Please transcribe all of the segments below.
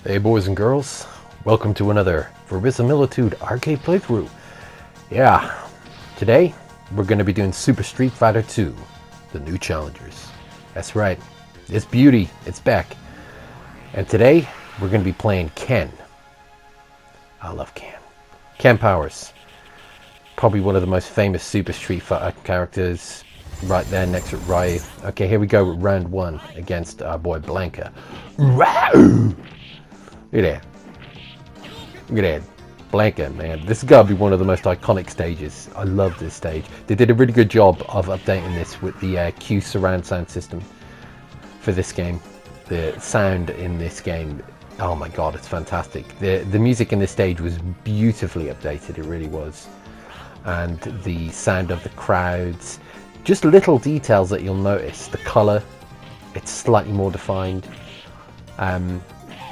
Hey boys and girls, welcome to another Verisimilitude arcade playthrough. Yeah, today we're going to be doing Super Street Fighter 2, the new challengers. That's right, it's beauty, it's back. And today we're going to be playing Ken. I love Ken. Ken Powers, probably one of the most famous Super Street Fighter characters, right there next to Ryu. Okay, here we go with round one against our boy Blanka. Look at that. Look at that. Blanka, man. This has got to be one of the most iconic stages. I love this stage. They did a really good job of updating this with the Q surround sound system for this game. The sound in this game, oh my god, it's fantastic. The music in this stage was beautifully updated, it really was. And the sound of the crowds, just little details that you'll notice. The colour, it's slightly more defined.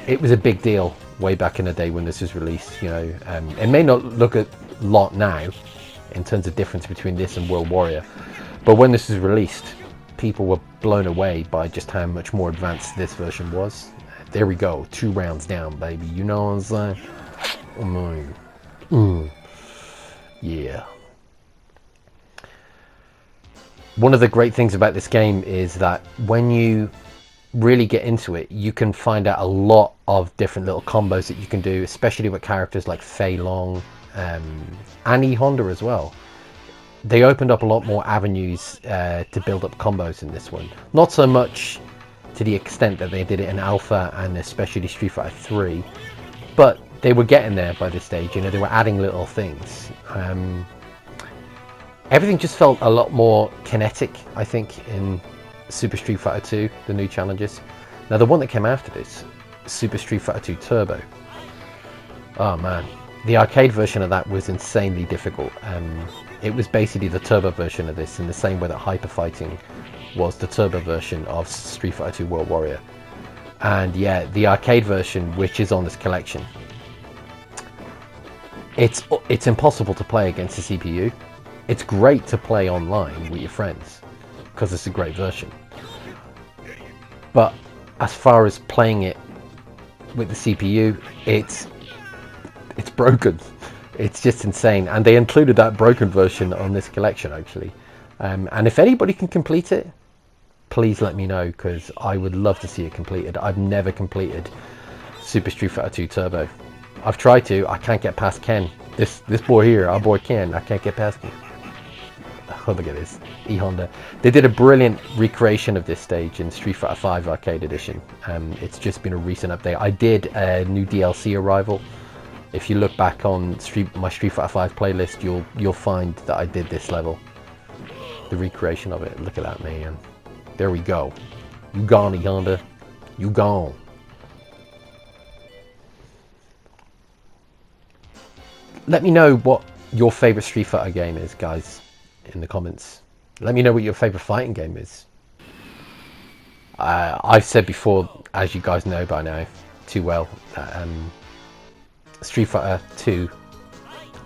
It was a big deal way back in the day when this was released, you know. It may not look a lot now in terms of difference between this and World Warrior, but when this was released, people were blown away by just how much more advanced this version was. There we go, 2 rounds down, baby. You know what I'm saying? Yeah. One of the great things about this game is that when you really get into it, you can find out a lot of different little combos that you can do, especially with characters like Fei Long and E Honda as well. They opened up a lot more avenues to build up combos in this one. Not so much to the extent that they did it in Alpha and especially Street Fighter 3, but they were getting there by this stage. You know, they were adding little things. Everything just felt a lot more kinetic, I think, in Super Street Fighter 2, the new challenges. Now the one that came after this, Super Street Fighter 2 Turbo. Oh man, the arcade version of that was insanely difficult. It was basically the turbo version of this, in the same way that Hyper Fighting was the turbo version of Street Fighter 2 World Warrior. And yeah, the arcade version, which is on this collection, it's impossible to play against the CPU. It's great to play online with your friends, because it's a great version. But as far as playing it with the CPU, it's broken. It's just insane. And they included that broken version on this collection, actually. And if anybody can complete it, please let me know, because I would love to see it completed. I've never completed Super Street Fighter 2 Turbo. I've tried to. I can't get past Ken. This boy here, our boy Ken, I can't get past him. Oh, look at this, E Honda. They did a brilliant recreation of this stage in Street Fighter 5 Arcade Edition. It's just been a recent update. I did a new DLC arrival. If you look back on my Street Fighter 5 playlist, you'll find that I did this level, the recreation of it. Look at that, man. There we go. You gone, E Honda. You gone. Let me know what your favorite Street Fighter game is, guys, in the comments. Let me know what your favorite fighting game is. I've said before, as you guys know by now too well, that Street Fighter 2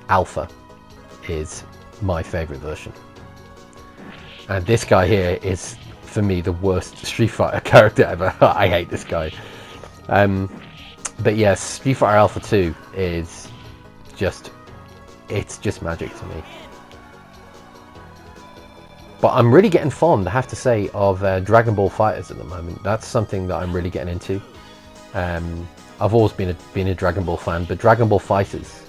Alpha is my favorite version, and this guy here is, for me, the worst Street Fighter character ever. I hate this guy. But yes, Street Fighter Alpha 2 is it's just magic to me. But I'm really getting fond, I have to say, of Dragon Ball FighterZ at the moment. That's something that I'm really getting into. I've always been a Dragon Ball fan, but Dragon Ball FighterZ,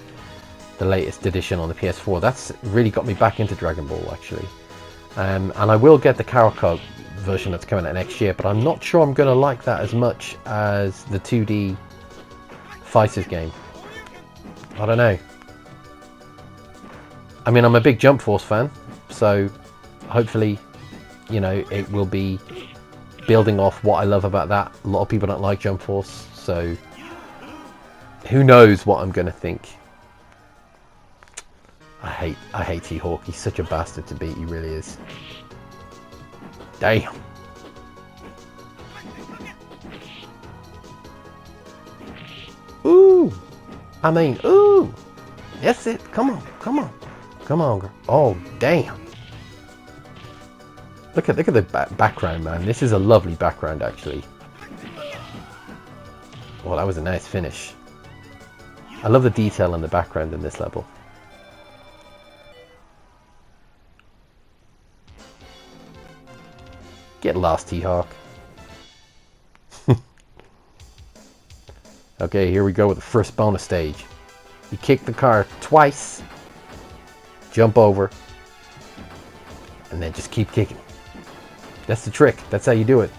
the latest edition on the PS4, that's really got me back into Dragon Ball, actually. And I will get the Kakarot version that's coming out next year, but I'm not sure I'm going to like that as much as the 2D FighterZ game. I don't know. I mean, I'm a big Jump Force fan, so hopefully, you know, it will be building off what I love about that. A lot of people don't like Jump Force, so who knows what I'm going to think. I hate T-Hawk. He's such a bastard to beat. He really is. Damn. Ooh. I mean, ooh. That's it. Come on. Come on. Come on, girl. Oh, damn. Look at the background, man. This is a lovely background, actually. Well, that was a nice finish. I love the detail in the background in this level. Get lost, T-Hawk. Okay, here we go with the first bonus stage. You kick the car twice, jump over, and then just keep kicking. That's the trick. That's how you do it.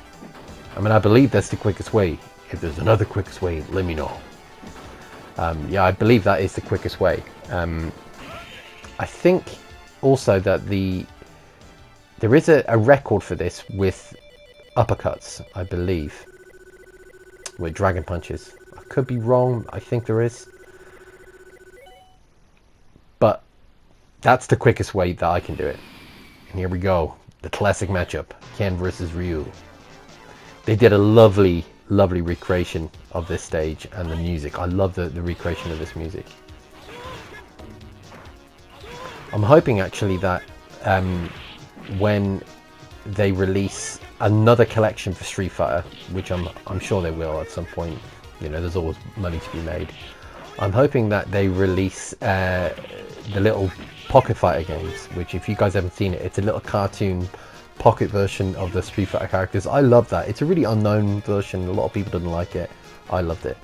I mean, I believe that's the quickest way. If there's another quickest way, let me know. Yeah, I believe that is the quickest way. I think also that there is a record for this with uppercuts, I believe, with dragon punches. I could be wrong. I think there is. But that's the quickest way that I can do it. And here we go. The classic matchup. Ken versus Ryu. They did a lovely, lovely recreation of this stage and the music. I love the recreation of this music. I'm hoping actually that when they release another collection for Street Fighter, which I'm sure they will at some point, you know, there's always money to be made. I'm hoping that they release the little Pocket Fighter games, which if you guys haven't seen it, it's a little cartoon pocket version of the Street Fighter characters. I love that. It's a really unknown version. A lot of people didn't like it. I loved it.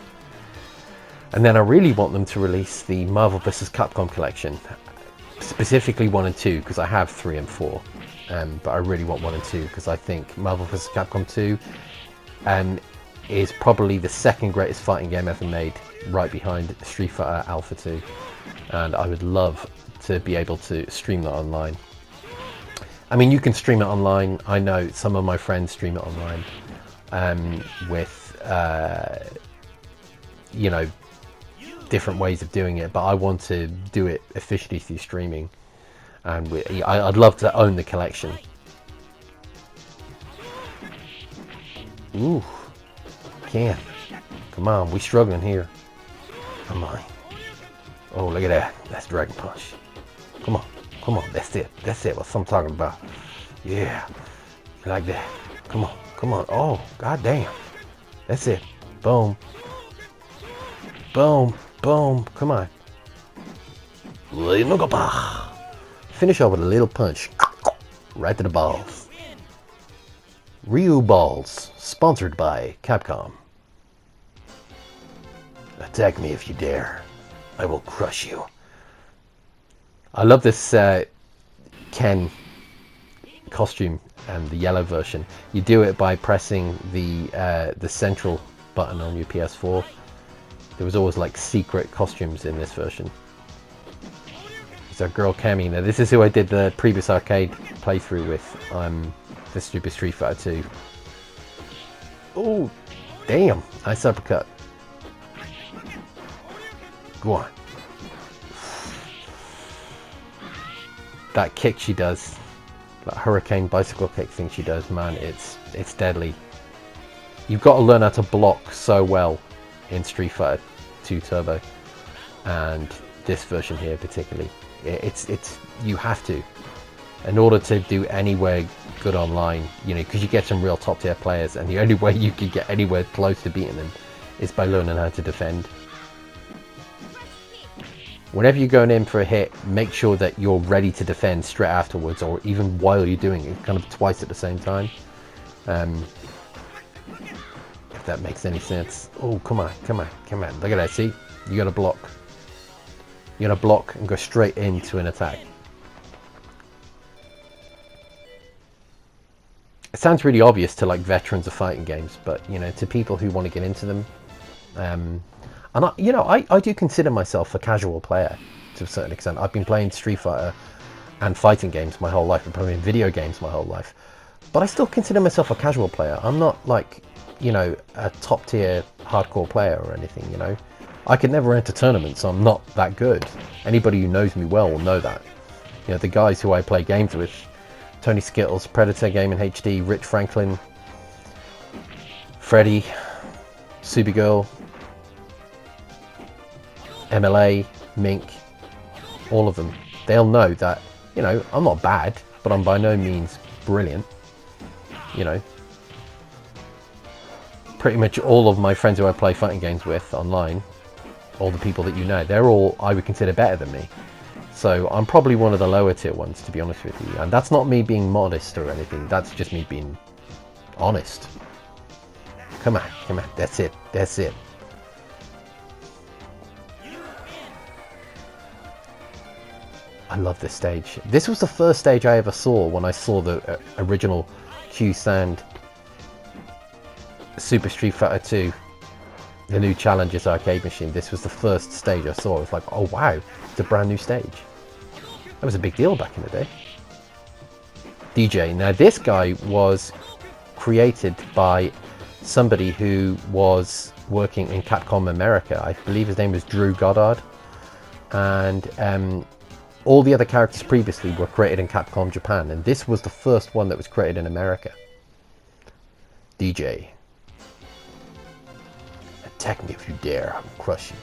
And then I really want them to release the Marvel vs. Capcom collection, specifically 1 and 2, because I have 3 and 4. But I really want 1 and 2 because I think Marvel vs. Capcom 2 is probably the second greatest fighting game ever made, right behind Street Fighter Alpha 2. And I would love to be able to stream that online. I mean, you can stream it online. I know some of my friends stream it online with, you know, different ways of doing it. But I want to do it officially through streaming. And I'd love to own the collection. Ooh, Ken, come on, we struggling here. Come on. Oh, look at that. That's Dragon Punch. Come on. Come on, that's it. That's it. What I'm talking about. Yeah. Like that. Come on. Come on. Oh, god damn. That's it. Boom. Boom. Boom. Come on. Finish off with a little punch. Right to the balls. Ryu Balls. Sponsored by Capcom. Attack me if you dare. I will crush you. I love this Ken costume and the yellow version. You do it by pressing the central button on your PS4. There was always like secret costumes in this version. There's our girl Cammy. Now this is who I did the previous arcade playthrough with. The Super Street Fighter 2. Oh, damn! Nice uppercut. Go on. That kick she does, that hurricane bicycle kick thing she does, man, it's deadly. You've got to learn how to block so well in Street Fighter 2 Turbo, and this version here particularly. It's you have to, in order to do anywhere good online, you know, because you get some real top tier players, and the only way you can get anywhere close to beating them is by learning how to defend. Whenever you're going in for a hit, make sure that you're ready to defend straight afterwards, or even while you're doing it, kind of twice at the same time. If that makes any sense. Oh, come on, come on, come on. Look at that, see? You gotta block. You gotta block and go straight into an attack. It sounds really obvious to like veterans of fighting games, but you know, to people who want to get into them, and I do consider myself a casual player to a certain extent. I've been playing Street Fighter and fighting games my whole life. I've been playing video games my whole life. But I still consider myself a casual player. I'm not like, you know, a top tier hardcore player or anything, you know. I could never enter tournaments, so I'm not that good. Anybody who knows me well will know that. You know, the guys who I play games with, Tony Skittles, Predator Gaming HD, Rich Franklin, Freddy, Supergirl, MLA, Mink, all of them, they'll know that, you know, I'm not bad, but I'm by no means brilliant, you know. pretty much all of my friends who I play fighting games with online, all the people that you know, they're all I would consider better than me. So I'm probably one of the lower tier ones, to be honest with you. And that's not me being modest or anything. That's just me being honest. Come on, come on. That's it. That's it. I love this stage. This was the first stage I ever saw when I saw the original Q-Sand Super Street Fighter 2, the new Challengers arcade machine. This was the first stage I saw. I was like, oh wow, it's a brand new stage. That was a big deal back in the day. DJ. Now this guy was created by somebody who was working in Capcom America. I believe his name was Drew Goddard. And all the other characters previously were created in Capcom Japan. And this was the first one that was created in America. DJ. Attack me if you dare. I'll crush you.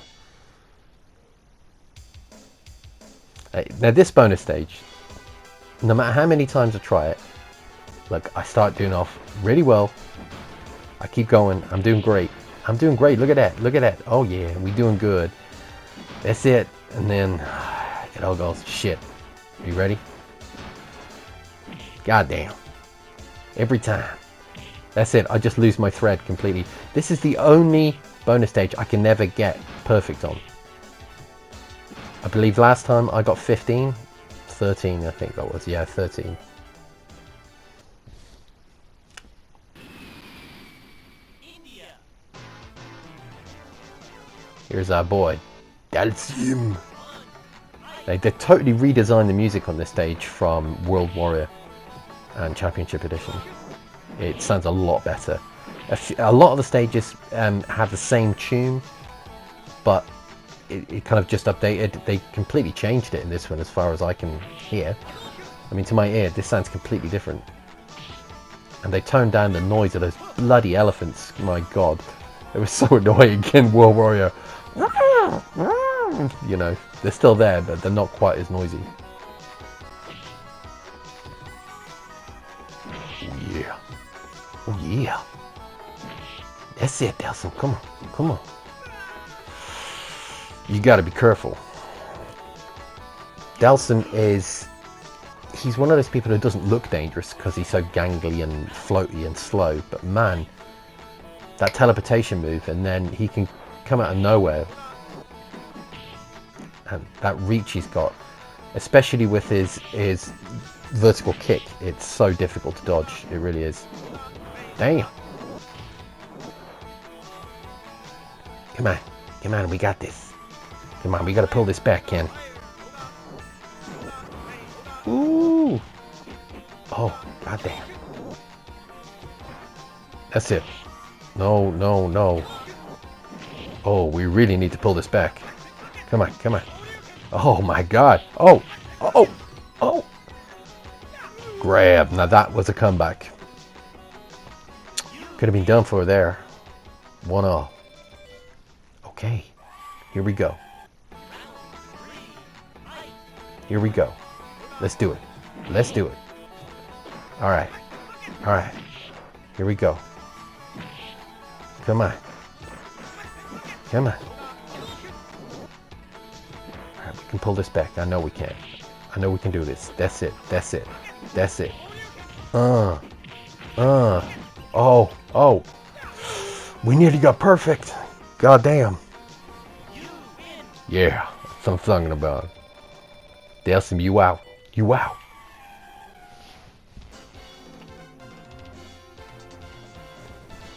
Now this bonus stage, no matter how many times I try it, look, I start doing off really well. I keep going. I'm doing great. I'm doing great. Look at that. Look at that. Oh yeah, we doing good. That's it. And then it all goes shit. Are you ready? God damn. Every time. That's it. I just lose my thread completely. This is the only bonus stage I can never get perfect on. I believe last time I got 15, 13 I think that was, yeah, 13. Here's our boy, Dhalsim. They totally redesigned the music on this stage from World Warrior and Championship Edition. It sounds a lot better. A lot of the stages have the same tune, but it kind of just updated. They completely changed it in this one as far as I can hear. I mean, to my ear, this sounds completely different. And they toned down the noise of those bloody elephants. My God. It was so annoying in World Warrior. You know, they're still there, but they're not quite as noisy. Oh yeah. Oh yeah. That's it, Dhalsim. Come on. Come on. You gotta be careful. Dhalsim he's one of those people who doesn't look dangerous because he's so gangly and floaty and slow, but man, that teleportation move, and then he can come out of nowhere, and that reach he's got, especially with his vertical kick, it's so difficult to dodge. It really is. Damn. Come on, come on, we got this. Come on, we gotta pull this back, Ken. Ooh. Oh, goddamn. That's it. No, no, no. Oh, we really need to pull this back. Come on, come on. Oh my God. Oh, oh, oh. Grab. Now that was a comeback. Could have been done for there. 1-0. Okay. Here we go. Here we go. Let's do it. Let's do it. All right. All right. Here we go. Come on. Come on. All right, we can pull this back. I know we can. I know we can do this. That's it. That's it. That's it. Oh, oh. We nearly got perfect. God damn. Yeah, that's what I'm talking about. Dhalsim, you out. You out.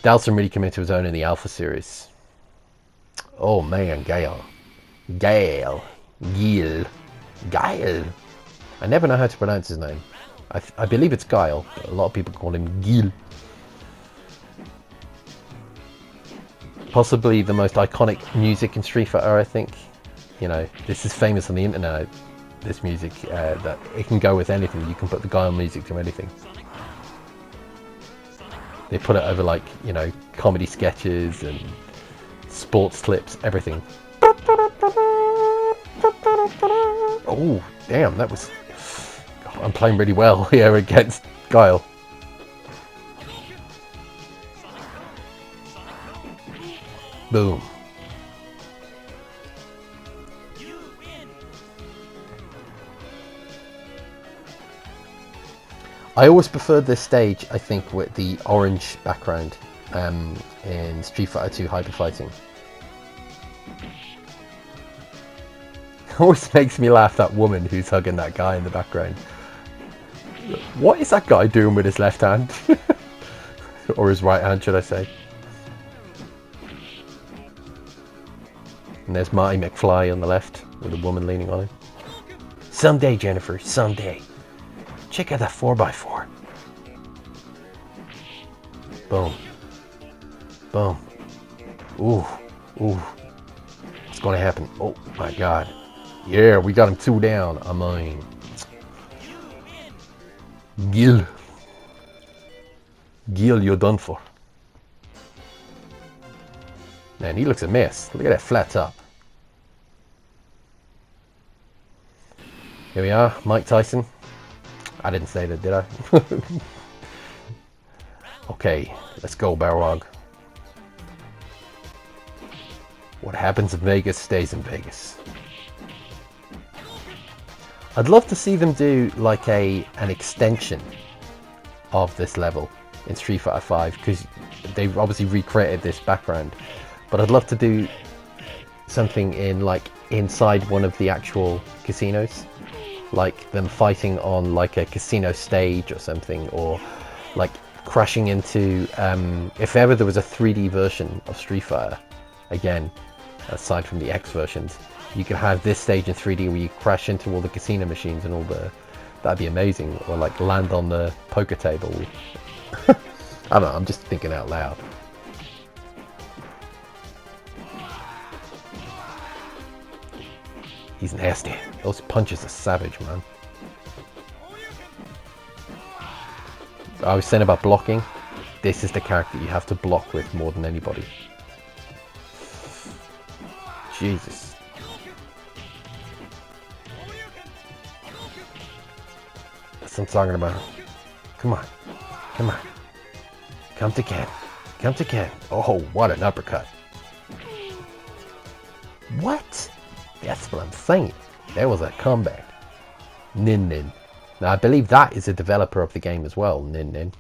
Dhalsim really came into his own in the Alpha series. Oh man, Gale. Gale. I never know how to pronounce his name. I believe it's Guile, but a lot of people call him Gil. Possibly the most iconic music in Street Fighter, I think. You know, this is famous on the internet, this music, that it can go with anything. You can put the Guile music to anything. They put it over, like, you know, comedy sketches and sports clips, everything. Oh, damn, that was... God, I'm playing really well here against Guile. Boom. I always preferred this stage, I think, with the orange background in Street Fighter 2 Hyper Fighting. Always makes me laugh, that woman who's hugging that guy in the background. What is that guy doing with his left hand? Or his right hand, should I say. And there's Marty McFly on the left with a woman leaning on him. Someday, Jennifer, someday. Check out that 4x4. Boom. Boom. Ooh. Ooh. What's going to happen? Oh, my God. Yeah, we got him 2 down. I mean. Gil. Gil, you're done for. Man, he looks a mess. Look at that flat top. Here we are, Mike Tyson. I didn't say that, did I? Okay, let's go, Balrog. What happens in Vegas stays in Vegas. I'd love to see them do like an extension of this level in Street Fighter 5, because they've obviously recreated this background. But I'd love to do something in like inside one of the actual casinos, like them fighting on like a casino stage or something, or like crashing into if ever there was a 3D version of Street Fighter, again, aside from the X versions, you could have this stage in 3D where you crash into all the casino machines and all the, that'd be amazing, or like land on the poker table. I don't know, I'm just thinking out loud. He's nasty. Those punches are savage, man. I was saying about blocking. This is the character you have to block with more than anybody. Jesus. That's what I'm talking about. Come on. Come on. Come to Ken. Come to Ken. Oh, what an uppercut. What? That's what I'm saying. There was a comeback. Nin Nin. Now I believe that is a developer of the game as well, Nin Nin.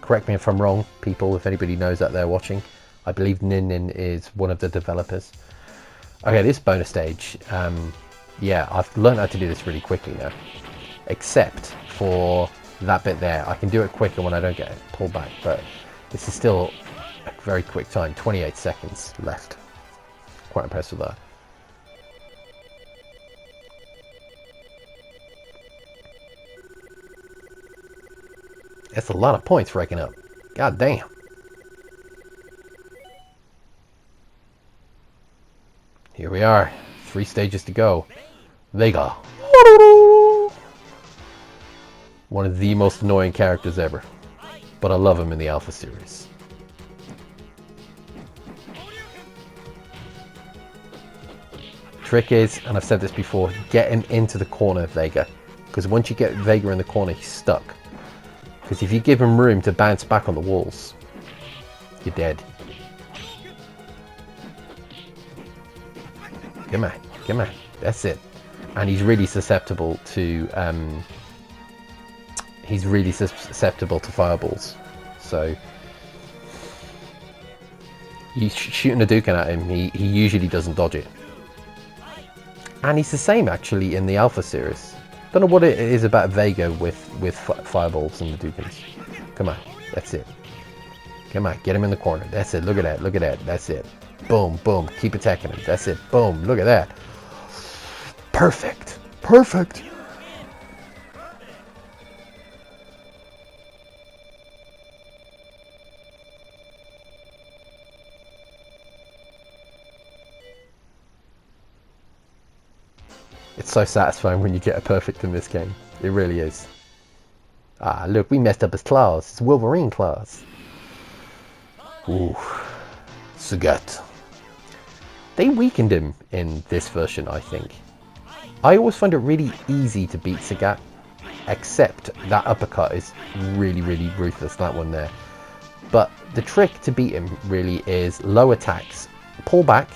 Correct me if I'm wrong, people, if anybody knows that they're watching. I believe Nin Nin is one of the developers. Okay, this bonus stage. Yeah, I've learned how to do this really quickly now. Except for that bit there. I can do it quicker when I don't get pulled back, but this is still a very quick time. 28 seconds left. Quite impressed with that. That's a lot of points racking up. God damn. Here we are. 3 stages to go. Vega. One of the most annoying characters ever. But I love him in the Alpha series. Trick is, and I've said this before, get him into the corner of Vega. Because once you get Vega in the corner, he's stuck. Because if you give him room to bounce back on the walls, you're dead. Come on, come on. That's it. And he's really susceptible to fireballs. So you shooting a Hadouken at him, he usually doesn't dodge it. And he's the same actually in the Alpha series. Don't know what it is about Vega with fireballs and the Hadoukens. Come on, that's it. Come on, get him in the corner. That's it. Look at that. Look at that. That's it. Boom, boom. Keep attacking him. That's it. Boom. Look at that. Perfect. Perfect. It's so satisfying when you get a perfect in this game. It really is. Ah, look, we messed up his claws. It's Wolverine claws. Ooh. Sagat. They weakened him in this version, I think. I always find it really easy to beat Sagat, except that uppercut is really, really ruthless, that one there. But the trick to beat him really is low attacks, pull back,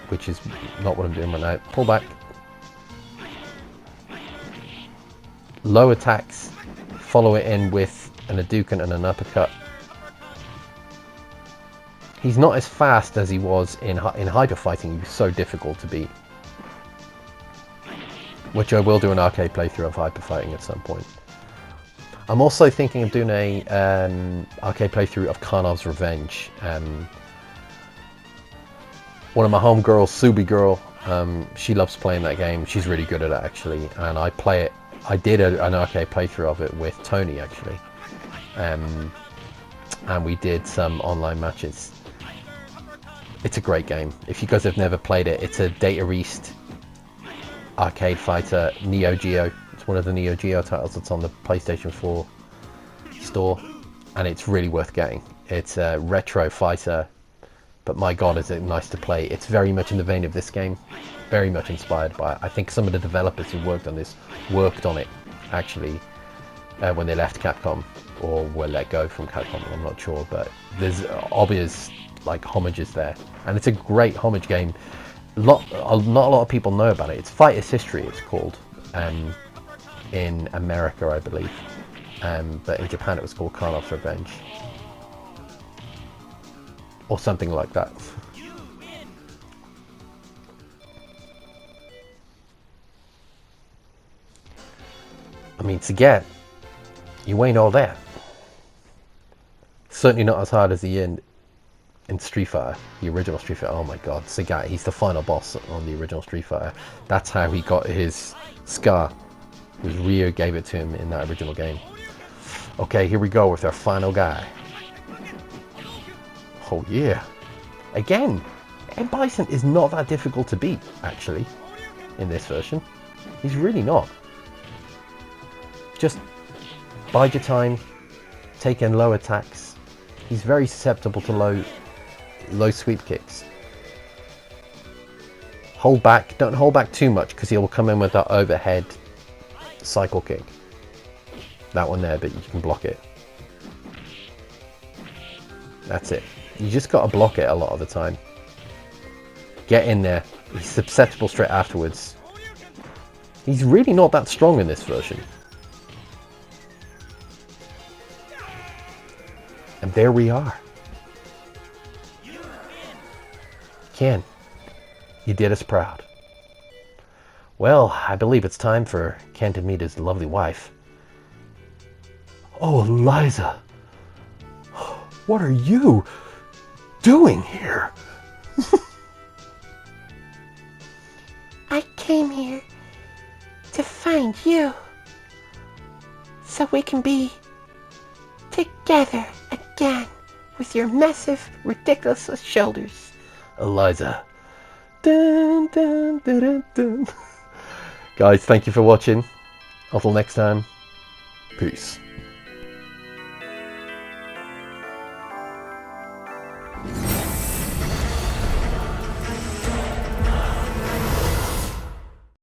which is not what I'm doing right now. Pull back, low attacks, follow it in with an Hadouken and an uppercut. He's not as fast as he was in Hyper Fighting. He was so difficult to beat. Which I will do an arcade playthrough of Hyper Fighting at some point. I'm also thinking of doing a arcade playthrough of Karnov's Revenge. One of my homegirls, Subi Girl, she loves playing that game. She's really good at it actually, and I play it. I did an arcade playthrough of it with Tony actually, and we did some online matches. It's a great game. If you guys have never played it, it's a Data East arcade fighter, Neo Geo. It's one of the Neo Geo titles that's on the PlayStation 4 store, and it's really worth getting. It's a retro fighter, but my god is it nice to play. It's very much in the vein of this game, very much inspired by it. I think some of the developers who worked on this worked on it actually when they left Capcom or were let go from Capcom, I'm not sure, but there's obvious like homages there, and it's a great homage game. Not a lot of people know about it. It's Fighter's History, it's called, in America I believe, but in Japan it was called Karnov's Revenge or something like that. I mean, to get, you ain't all that. Certainly not as hard as the end in Street Fighter, the original Street Fighter. Oh my god, Sagat, he's the final boss on the original Street Fighter. That's how he got his scar, was Ryu gave it to him in that original game. Okay, here we go with our final guy. Oh yeah. Again, M. Bison is not that difficult to beat, actually, in this version. He's really not. Just bide your time, take in low attacks. He's very susceptible to low sweep kicks. Hold back, don't hold back too much because he will come in with that overhead cycle kick. That one there, but you can block it. That's it. You just got to block it a lot of the time. Get in there. He's susceptible straight afterwards. He's really not that strong in this version. And there we are. Ken, you did us proud. Well, I believe it's time for Ken to meet his lovely wife. Oh, Eliza. What are you doing here? I came here to find you so we can be together again with your massive, ridiculous shoulders. Eliza. Dun, dun, dun, dun, dun. Guys, thank you for watching. Until next time, peace.